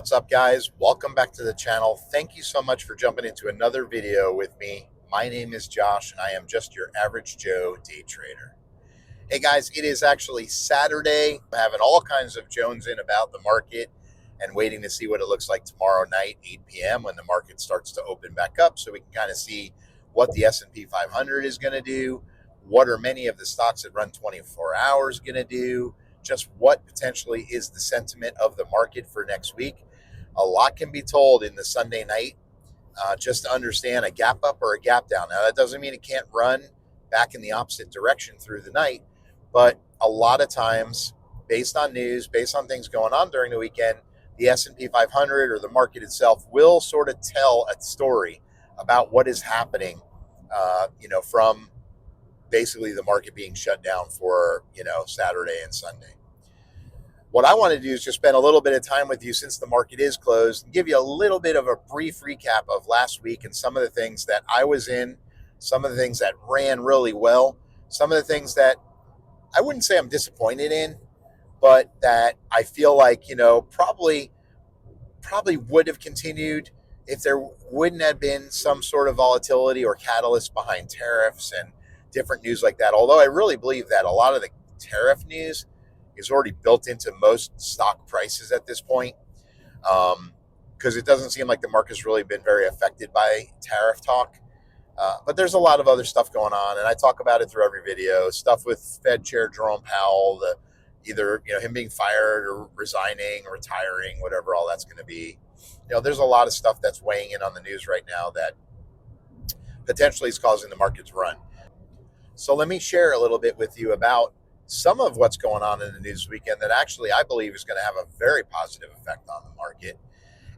What's up, guys? Welcome back to the channel. Thank you so much for jumping into another video with me. My name is Josh, and I am just your average Joe day trader. Hey, guys, it is actually Saturday. I'm having all kinds of Jones in about the market and waiting to see what it looks like tomorrow night, 8 p.m., when the market starts to open back up so we can kind of see what the S&P 500 is going to do, what are many of the stocks that run 24 hours going to do, just what potentially is the sentiment of the market for next week. A lot can be told in the Sunday night just to understand a gap up or a gap down. Now, that doesn't mean it can't run back in the opposite direction through the night, but a lot of times, based on news, based on things going on during the weekend, the S&P 500 or the market itself will sort of tell a story about what is happening, from basically the market being shut down for, Saturday and Sunday. What I want to do is just spend a little bit of time with you since the market is closed and give you a little bit of a brief recap of last week and some of the things that I was in, some of the things that ran really well, some of the things that I wouldn't say I'm disappointed in, but that I feel like, probably would have continued if there wouldn't have been some sort of volatility or catalyst behind tariffs and different news like that. Although I really believe that a lot of the tariff news is already built into most stock prices at this point, because it doesn't seem like the market's really been very affected by tariff talk. But there's a lot of other stuff going on, and I talk about it through every video. Stuff with Fed Chair Jerome Powell, either him being fired or resigning or retiring, whatever all that's going to be. There's a lot of stuff that's weighing in on the news right now that potentially is causing the market to run. So let me share a little bit with you about some of what's going on in the news weekend that actually I believe is going to have a very positive effect on the market.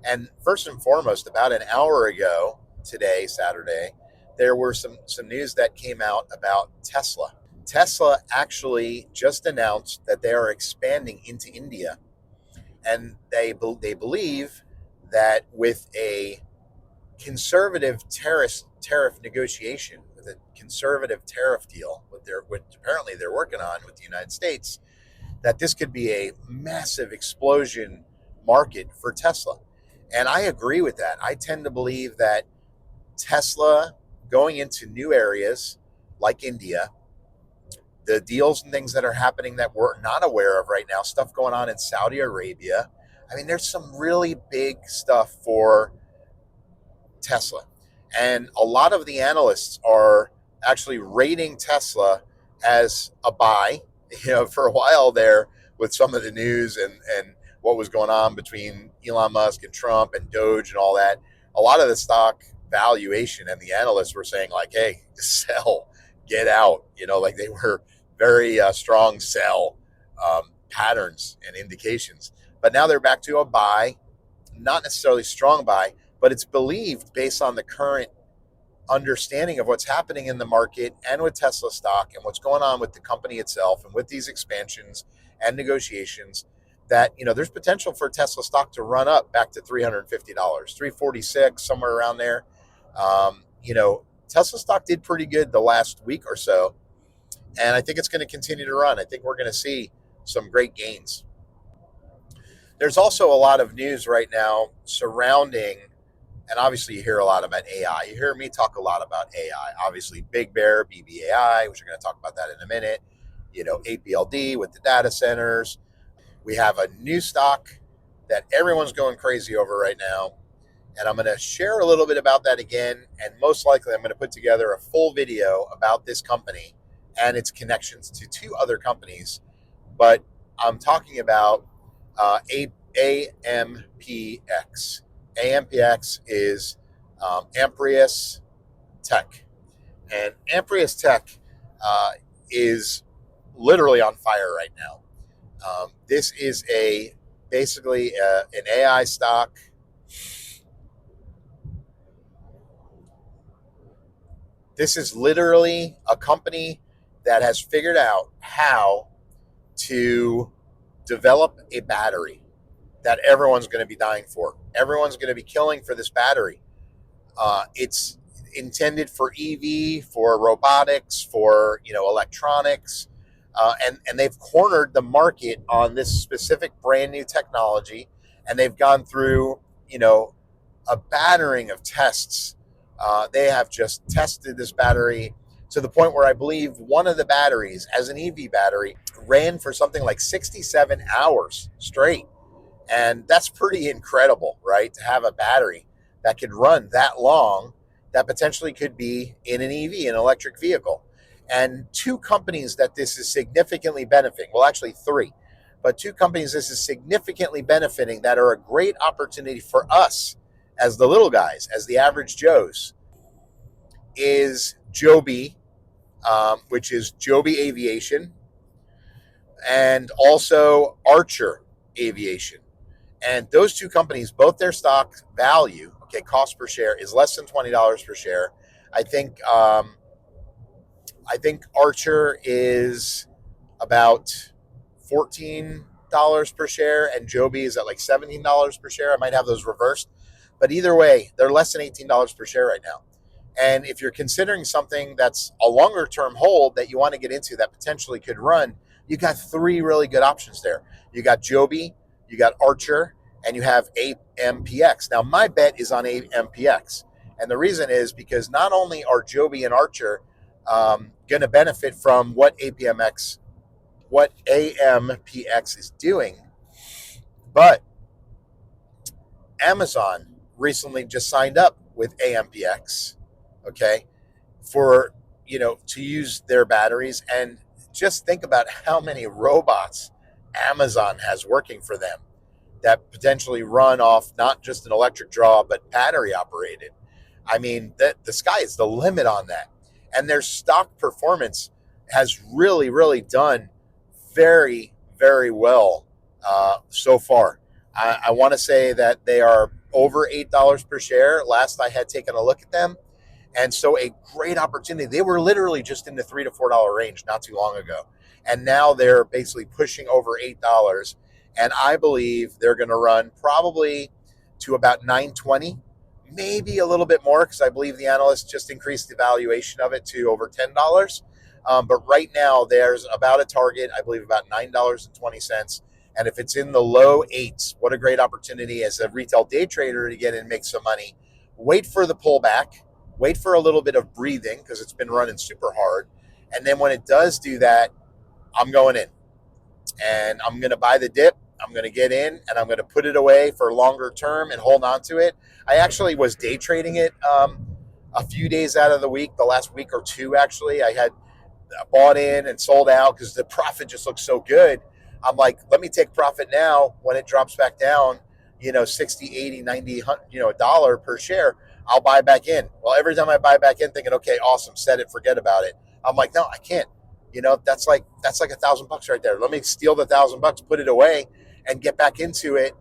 And first and foremost, about an hour ago today, Saturday, there were some news that came out about Tesla. Tesla actually just announced that they are expanding into India. And they believe that with a conservative tariff negotiation, with a conservative tariff deal, which apparently they're working on with the United States, that this could be a massive explosion market for Tesla. And I agree with that. I tend to believe that Tesla going into new areas like India, the deals and things that are happening that we're not aware of right now, stuff going on in Saudi Arabia. I mean, there's some really big stuff for Tesla. And a lot of the analysts are actually rating Tesla as a buy, for a while there with some of the news and what was going on between Elon Musk and Trump and Doge and all that. A lot of the stock valuation and the analysts were saying like, hey, sell, get out, like they were very strong sell patterns and indications. But now they're back to a buy, not necessarily strong buy, but it's believed based on the current understanding of what's happening in the market and with Tesla stock and what's going on with the company itself and with these expansions and negotiations that, there's potential for Tesla stock to run up back to $350, $346, somewhere around there. Tesla stock did pretty good the last week or so, and I think it's going to continue to run. I think we're going to see some great gains. There's also a lot of news right now surrounding, and obviously you hear a lot about AI. You hear me talk a lot about AI. Obviously, Big Bear, BBAI, which we're going to talk about that in a minute. APLD with the data centers. We have a new stock that everyone's going crazy over right now. And I'm going to share a little bit about that again. And most likely I'm going to put together a full video about this company and its connections to two other companies. But I'm talking about AMPX. AMPX is Amprius Tech. And Amprius Tech is literally on fire right now. This is basically an AI stock. This is literally a company that has figured out how to develop a battery that everyone's going to be dying for. Everyone's going to be killing for this battery. It's intended for EV, for robotics, for electronics, and they've cornered the market on this specific brand new technology. and they've gone through, a battering of tests. They have just tested this battery to the point where I believe one of the batteries, as an EV battery, ran for something like 67 hours straight. And that's pretty incredible, right? To have a battery that could run that long, that potentially could be in an EV, an electric vehicle. And two companies that this is significantly benefiting, well, actually three, but two companies this is significantly benefiting that are a great opportunity for us as the little guys, as the average Joes, is JOBY, which is JOBY Aviation, and also Archer Aviation. And those two companies, both their stock value, okay, cost per share is less than $20 per share. I think Archer is about $14 per share, and JOBY is at like $17 per share. I might have those reversed, but either way, they're less than $18 per share right now. And if you're considering something that's a longer term hold that you want to get into that potentially could run, you got three really good options there. You got JOBY, you got Archer, and you have AMPX. Now, my bet is on AMPX. And the reason is because not only are JOBY and Archer going to benefit from what AMPX is doing, but Amazon recently just signed up with AMPX, okay, for, to use their batteries. And just think about how many robots Amazon has working for them that potentially run off not just an electric draw, but battery operated. I mean, the sky is the limit on that. And their stock performance has really, really done very, very well so far. I want to say that they are over $8 per share. Last I had taken a look at them. And so a great opportunity. They were literally just in the $3 to $4 range not too long ago. And now they're basically pushing over $8. And I believe they're going to run probably to about $9.20, maybe a little bit more, because I believe the analysts just increased the valuation of it to over $10. But right now, there's about a target, I believe, about $9.20. And if it's in the low eights, what a great opportunity as a retail day trader to get in and make some money. Wait for the pullback. Wait for a little bit of breathing because it's been running super hard. And then when it does do that, I'm going in. And I'm going to buy the dip. I'm going to get in and I'm going to put it away for longer term and hold on to it. I actually was day trading it a few days out of the week, the last week or two, actually. I had bought in and sold out because the profit just looks so good. I'm like, let me take profit now when it drops back down, 60, 80, 90, a dollar per share. I'll buy back in. Well, every time I buy back in thinking, okay, awesome, set it, forget about it. I'm like, no, I can't. That's like $1,000 right there. Let me steal the $1,000, put it away, and get back into it,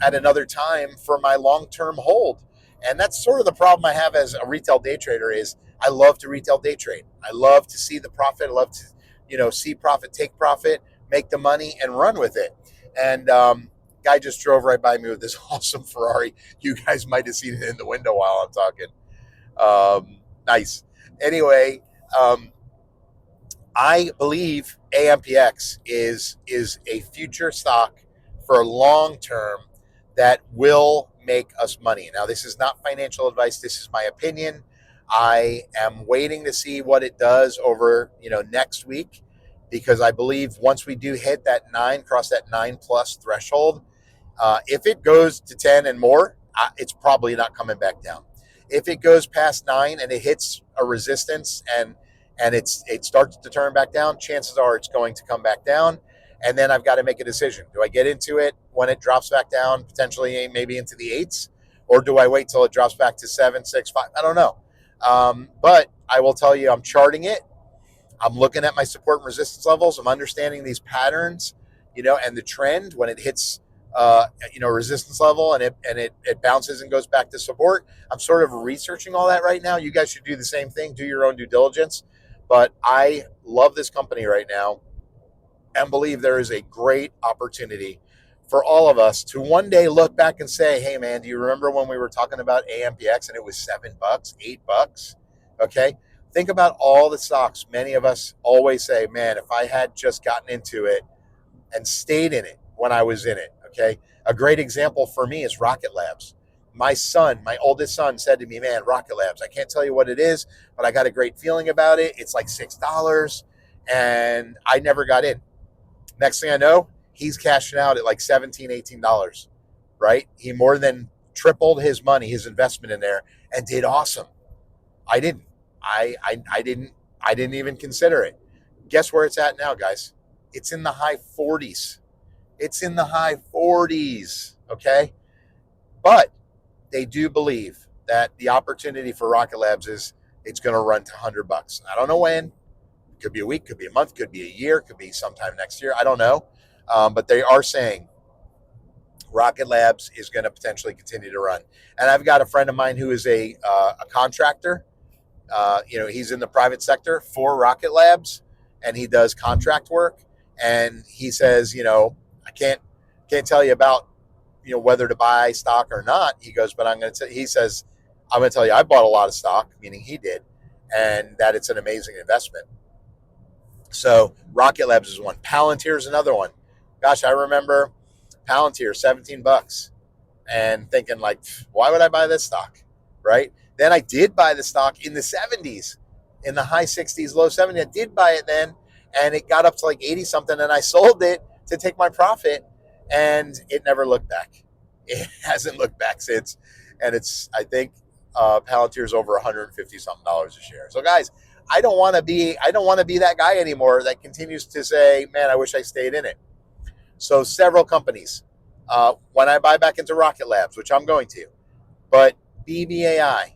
at another time for my long-term hold. And that's sort of the problem I have as a retail day trader is I love to retail day trade. I love to see the profit. I love to, see profit, take profit, make the money, and run with it. And guy just drove right by me with this awesome Ferrari. You guys might have seen it in the window while I'm talking. Nice. Anyway, I believe AMPX is a future stock for long term that will make us money. Now, this is not financial advice. This is my opinion. I am waiting to see what it does over, next week, because I believe once we do hit that cross that 9+ threshold, if it goes to 10 and more, it's probably not coming back down. If it goes past 9 and it hits a resistance and it starts to turn back down, chances are it's going to come back down. And then I've got to make a decision. Do I get into it when it drops back down, potentially maybe into the 8s? Or do I wait till it drops back to 7, 6, 5? I don't know. But I will tell you, I'm charting it. I'm looking at my support and resistance levels. I'm understanding these patterns, and the trend when it hits, resistance level and it bounces and goes back to support. I'm sort of researching all that right now. You guys should do the same thing. Do your own due diligence. But I love this company right now and believe there is a great opportunity for all of us to one day look back and say, hey, man, do you remember when we were talking about AMPX and it was $7, $8? Okay. Think about all the stocks. Many of us always say, man, if I had just gotten into it and stayed in it when I was in it, okay, A great example for me is Rocket Labs. My son, my oldest son, said to me, man, Rocket Labs, I can't tell you what it is, but I got a great feeling about it. It's like $6. And I never got in. Next thing I know, he's cashing out at like $17, $18, right? He more than tripled his money, his investment in there, and did awesome. I didn't. I didn't even consider it. Guess where it's at now, guys? It's in the high 40s. It's in the high 40s. Okay. But they do believe that the opportunity for Rocket Labs is it's going to run to $100. I don't know when. Could be a week, could be a month, could be a year, could be sometime next year. I don't know. But they are saying Rocket Labs is going to potentially continue to run. And I've got a friend of mine who is a contractor. He's in the private sector for Rocket Labs, and he does contract work. And he says, I can't tell you about, whether to buy stock or not. He goes, but I'm going to tell you, I bought a lot of stock, meaning he did, and that it's an amazing investment. So Rocket Labs is one. Palantir is another one. Gosh, I remember Palantir, $17, and thinking like, why would I buy this stock, right? Then I did buy the stock in the 70s, in the high 60s, low 70s. I did buy it then, and it got up to like 80 something, and I sold it to take my profit, and it never looked back. It hasn't looked back since, and I think Palantir is over $150 something a share. So guys, I don't want to be that guy anymore that continues to say, man, I wish I stayed in it. So several companies, when I buy back into Rocket Labs, which I'm going to, but BBAI,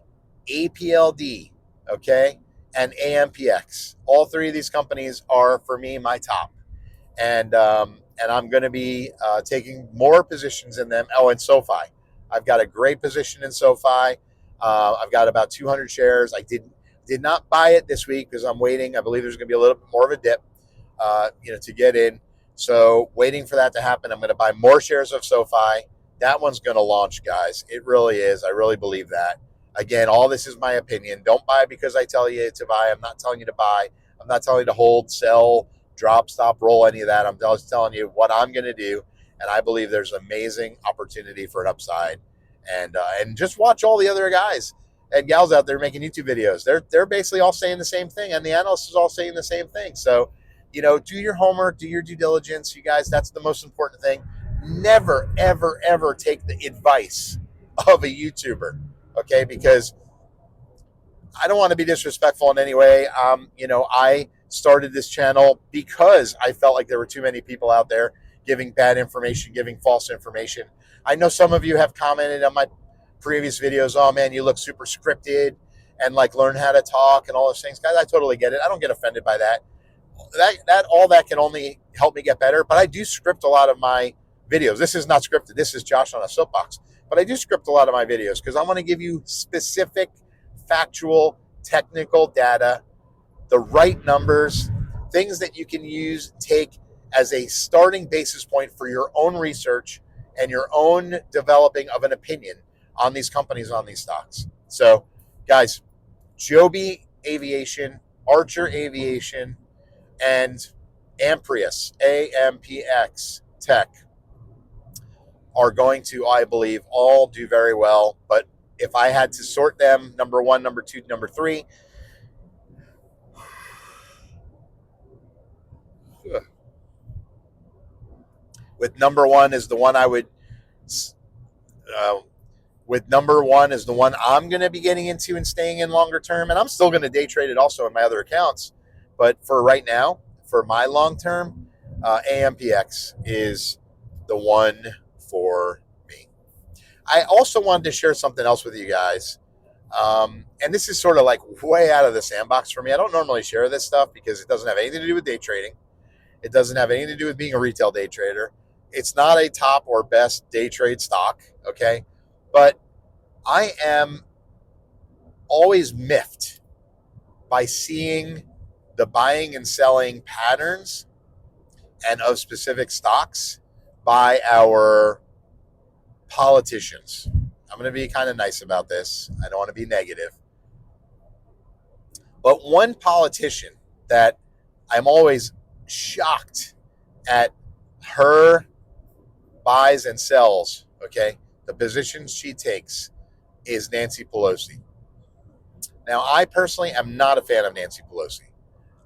APLD, okay, and AMPX, all three of these companies are for me my top, and I'm going to be taking more positions in them. Oh, and SOFI, I've got a great position in SOFI. I've got about 200 shares. I did not buy it this week because I'm waiting. I believe there's going to be a little bit more of a dip, to get in. So waiting for that to happen. I'm going to buy more shares of SOFI. That one's going to launch, guys. It really is. I really believe that. Again, all this is my opinion. Don't buy because I tell you to buy. I'm not telling you to buy. I'm not telling you to hold, sell, drop, stop, roll, any of that. I'm just telling you what I'm going to do. And I believe there's amazing opportunity for an upside. And just watch all the other guys and gals out there making YouTube videos. They're basically all saying the same thing, and the analysts is all saying the same thing. So, do your homework, do your due diligence, you guys. That's the most important thing. Never, ever, ever take the advice of a YouTuber, okay? Because I don't want to be disrespectful in any way. I started this channel because I felt like there were too many people out there giving bad information, giving false information. I know some of you have commented on my previous videos, oh man, you look super scripted and like learn how to talk and all those things. Guys, I totally get it. I don't get offended by that. All that can only help me get better, but I do script a lot of my videos. This is not scripted. This is Josh on a soapbox, but I do script a lot of my videos because I want to give you specific, factual, technical data, the right numbers, things that you can use, take as a starting basis point for your own research and your own developing of an opinion on these companies, on these stocks. So, guys, JOBY Aviation, Archer Aviation, and Amprius, AMPX Tech are going to, I believe, all do very well. But if I had to sort them, number one, number two, number three, with number one is the one I would, with number one is the one I'm going to be getting into and staying in longer term. And I'm still going to day trade it also in my other accounts. But for right now, for my long term, AMPX is the one for me. I also wanted to share something else with you guys. And this is sort of like way out of the sandbox for me. I don't normally share this stuff because it doesn't have anything to do with day trading. It doesn't have anything to do with being a retail day trader. It's not a top or best day trade stock, okay? But I am always miffed by seeing the buying and selling patterns and of specific stocks by our politicians. I'm going to be kind of nice about this. I don't want to be negative. But one politician that I'm always shocked at her buys and sells, okay, the positions she takes, is Nancy Pelosi. Now, I personally am not a fan of Nancy Pelosi.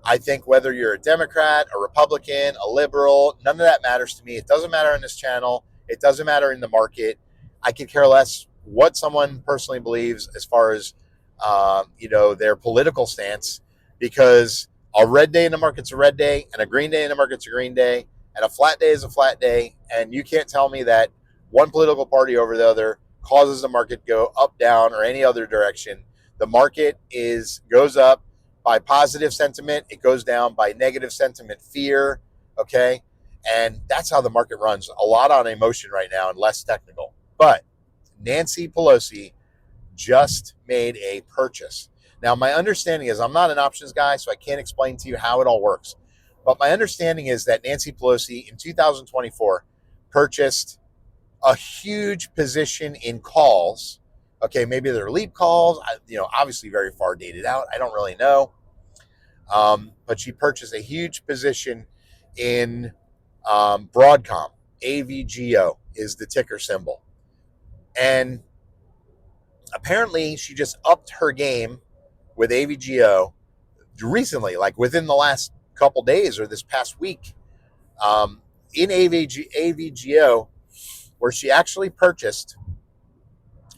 I think whether you're a Democrat, a Republican, a liberal, none of that matters to me. It doesn't matter on this channel. It doesn't matter in the market. I could care less what someone personally believes as far as their political stance, because a red day in the market's a red day, and a green day in the market's a green day, and a flat day is a flat day, and you can't tell me that one political party over the other causes the market to go up, down, or any other direction. The market goes up by positive sentiment, it goes down by negative sentiment, fear, okay? And that's how the market runs. A lot on emotion right now and less technical. But Nancy Pelosi just made a purchase. Now, my understanding is, I'm not an options guy, so I can't explain to you how it all works. But my understanding is that Nancy Pelosi in 2024 purchased a huge position in calls. Okay, maybe they're leap calls, obviously very far dated out. I don't really know. But she purchased a huge position in Broadcom. AVGO is the ticker symbol. And apparently she just upped her game with AVGO recently, like within the last couple days or this past week, in AVGO, where she actually purchased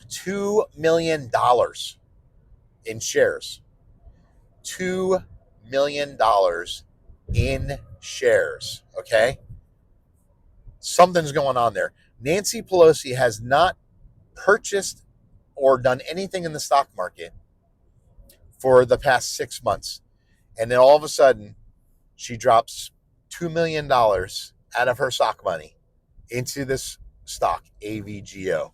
$2 million in shares. $2 million in shares, okay? Something's going on there. Nancy Pelosi has not purchased or done anything in the stock market for the past 6 months. And then all of a sudden, she drops $2 million out of her stock money into this stock, AVGO.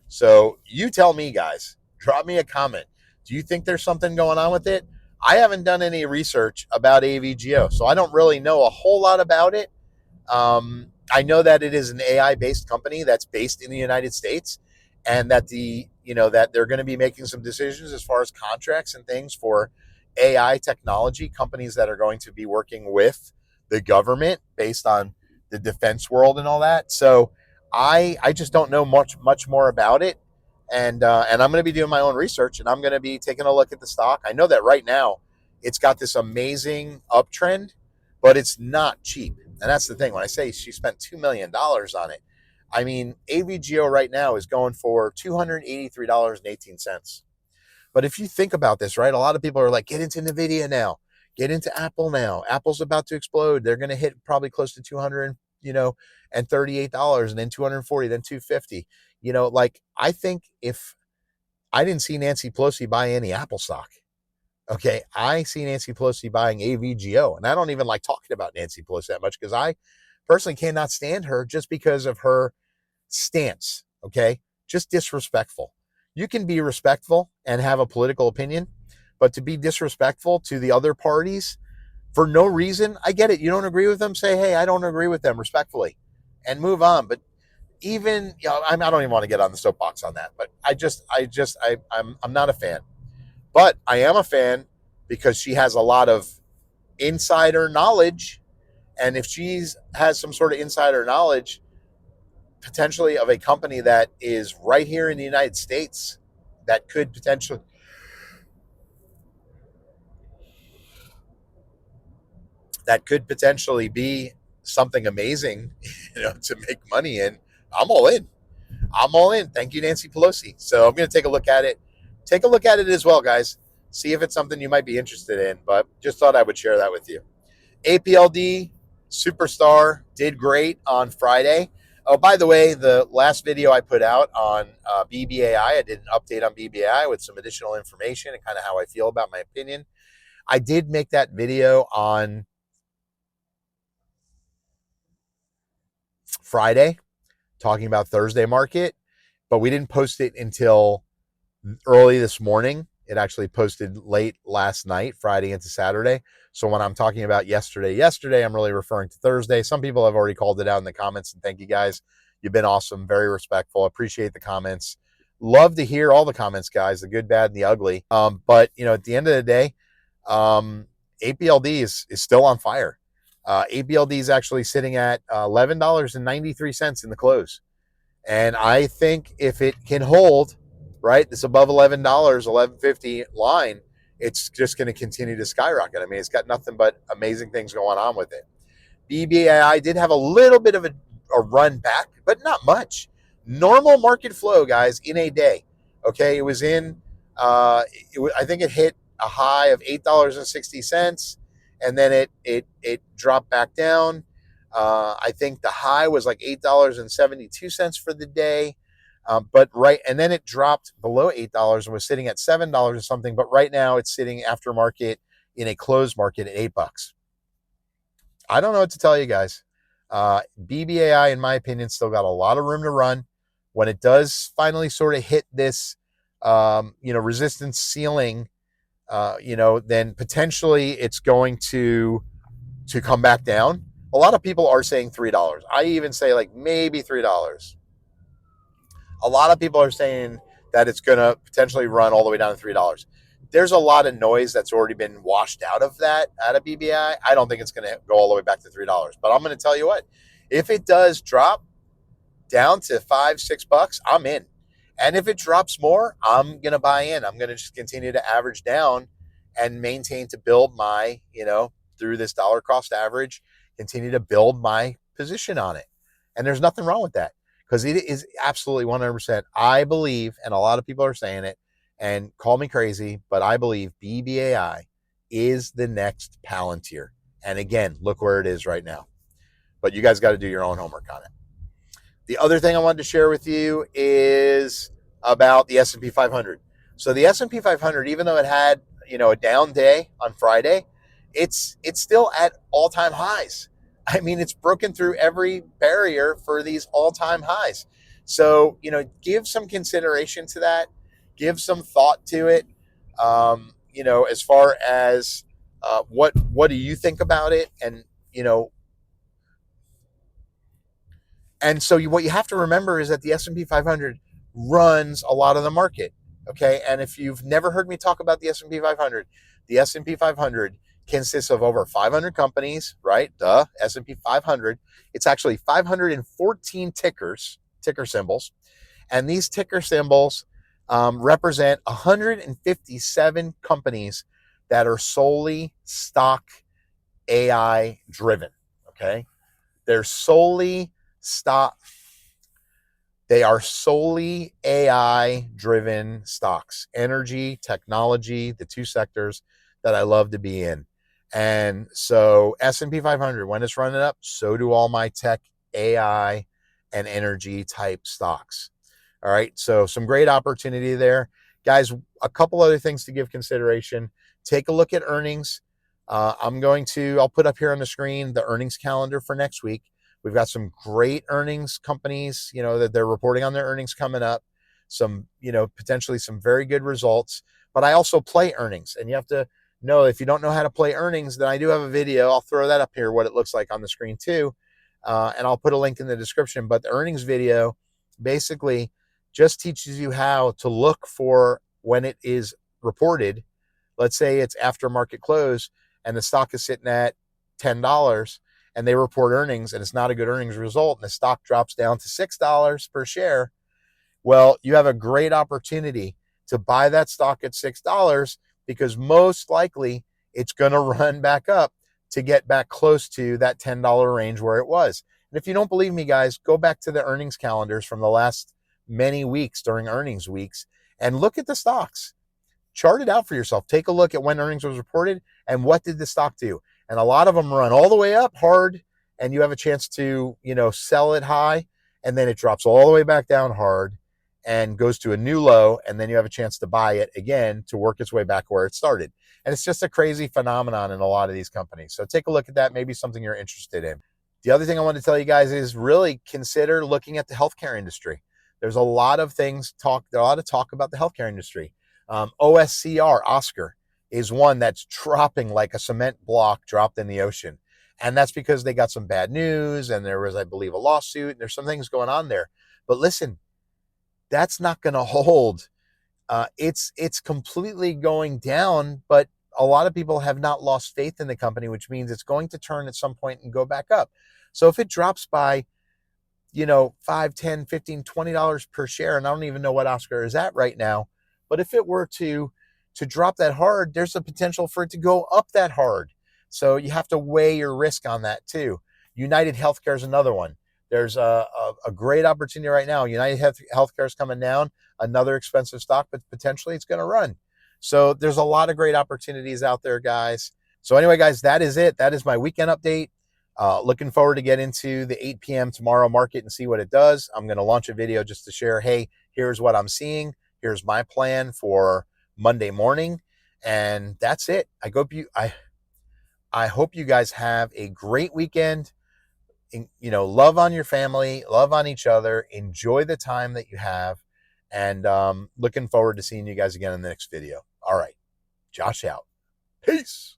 So you tell me, guys, drop me a comment. Do you think there's something going on with it? I haven't done any research about AVGO, so I don't really know a whole lot about it. I know that it is an AI-based company that's based in the United States, and that that they're going to be making some decisions as far as contracts and things for AI technology companies that are going to be working with the government based on the defense world and all that. So I just don't know much more about it. And I'm going to be doing my own research, and I'm going to be taking a look at the stock. I know that right now it's got this amazing uptrend, but it's not cheap. And that's the thing. When I say she spent $2 million on it, I mean, AVGO right now is going for $283.18. But if you think about this, right, a lot of people are like, get into NVIDIA now, get into Apple now. Apple's about to explode. They're going to hit probably close to $200, and $38, and then $240, then $250. I think if I didn't see Nancy Pelosi buy any Apple stock, okay, I see Nancy Pelosi buying AVGO. And I don't even like talking about Nancy Pelosi that much, because I personally cannot stand her just because of her stance, okay? Just disrespectful. You can be respectful and have a political opinion, but to be disrespectful to the other parties for no reason, I get it. You don't agree with them, say, hey, I don't agree with them, respectfully, and move on. But even, I don't even want to get on the soapbox on that, but I'm not a fan. But I am a fan because she has a lot of insider knowledge. And if she has some sort of insider knowledge, potentially of a company that is right here in the United States, that could potentially be something amazing, to make money in, I'm all in. I'm all in. Thank you, Nancy Pelosi. So I'm going to take a look at it. Take a look at it as well, guys. See if it's something you might be interested in, but just thought I would share that with you. APLD Superstar did great on Friday. Oh, by the way, the last video I put out on BBAI, I did an update on BBAI with some additional information and kind of how I feel about my opinion. I did make that video on Friday, talking about Thursday market, but we didn't post it until early this morning. It actually posted late last night, Friday into Saturday. So when I'm talking about yesterday, I'm really referring to Thursday. Some people have already called it out in the comments, and thank you guys. You've been awesome, very respectful. Appreciate the comments. Love to hear all the comments, guys, the good, bad, and the ugly. But at the end of the day, APLD is still on fire. APLD is actually sitting at $11.93 in the close. And I think if it can hold, right, this above $11, 11.50 line, it's just going to continue to skyrocket. I mean, it's got nothing but amazing things going on with it. BBAI did have a little bit of a run back, but not much. Normal market flow, guys, in a day. Okay, it was in, I think it hit a high of $8.60, and then it dropped back down. I think the high was like $8.72 for the day. And then it dropped below $8 and was sitting at $7 or something. But right now it's sitting after market in a closed market at $8. I don't know what to tell you guys. BBAI, in my opinion, still got a lot of room to run. When it does finally sort of hit this, resistance ceiling, then potentially it's going to come back down. A lot of people are saying $3. I even say like maybe $3. A lot of people are saying that it's going to potentially run all the way down to $3. There's a lot of noise that's already been washed out of BBI. I don't think it's going to go all the way back to $3. But I'm going to tell you what, if it does drop down to $5-6, I'm in. And if it drops more, I'm going to buy in. I'm going to just continue to average down and maintain to build my, through this dollar cost average, continue to build my position on it. And there's nothing wrong with that, because it is absolutely 100%. I believe, and a lot of people are saying it, and call me crazy, but I believe BBAI is the next Palantir. And again, look where it is right now. But you guys got to do your own homework on it. The other thing I wanted to share with you is about the S&P 500. So the S&P 500, even though it had, a down day on Friday, it's still at all-time highs. I mean, it's broken through every barrier for these all-time highs. So, give some consideration to that. Give some thought to it. As far as what do you think about it? And so what you have to remember is that the S&P 500 runs a lot of the market. Okay, and if you've never heard me talk about the S&P 500, the S&P 500 consists of over 500 companies, right? The S&P 500. It's actually 514 ticker symbols, and these ticker symbols represent 157 companies that are solely stock AI driven. Okay, they're solely They are solely AI driven stocks, energy, technology, the two sectors that I love to be in. And so S&P 500, when it's running up, so do all my tech, AI, and energy type stocks. All right, so some great opportunity there. Guys, a couple other things to give consideration. Take a look at earnings. I'll put up here on the screen the earnings calendar for next week. We've got some great earnings companies, that they're reporting on their earnings coming up. Some, potentially some very good results. But I also play earnings. And you have to know, if you don't know how to play earnings, then I do have a video. I'll throw that up here, what it looks like on the screen too. And I'll put a link in the description. But the earnings video basically just teaches you how to look for when it is reported. Let's say it's after market close and the stock is sitting at $10 and they report earnings and it's not a good earnings result and the stock drops down to $6 per share. Well, you have a great opportunity to buy that stock at $6, because most likely it's going to run back up to get back close to that $10 range where it was. And if you don't believe me, guys, go back to the earnings calendars from the last many weeks during earnings weeks and look at the stocks. Chart it out for yourself. Take a look at when earnings was reported and what did the stock do. And a lot of them run all the way up hard and you have a chance to, sell it high, and then it drops all the way back down hard and goes to a new low, and then you have a chance to buy it again to work its way back where it started. And it's just a crazy phenomenon in a lot of these companies. So take a look at that, maybe something you're interested in. The other thing I want to tell you guys is really consider looking at the healthcare industry. There's a lot of talk about the healthcare industry. Oscar is one that's dropping like a cement block dropped in the ocean. And that's because they got some bad news, and there was, I believe, a lawsuit, and there's some things going on there. But listen, that's not going to hold. It's completely going down, but a lot of people have not lost faith in the company, which means it's going to turn at some point and go back up. So if it drops by, $5, $10, $15, $20 per share, and I don't even know what Oscar is at right now, but if it were to drop that hard, there's a potential for it to go up that hard. So you have to weigh your risk on that too. United Healthcare is another one. There's a great opportunity right now. United Healthcare is coming down, another expensive stock, but potentially it's going to run. So there's a lot of great opportunities out there, guys. So anyway, guys, that is it. That is my weekend update. Looking forward to get into the 8 p.m. tomorrow market and see what it does. I'm going to launch a video just to share, hey, here's what I'm seeing. Here's my plan for Monday morning. And that's it. I hope you guys have a great weekend. Love on your family, love on each other, enjoy the time that you have, and looking forward to seeing you guys again in the next video. All right, Josh out. Peace.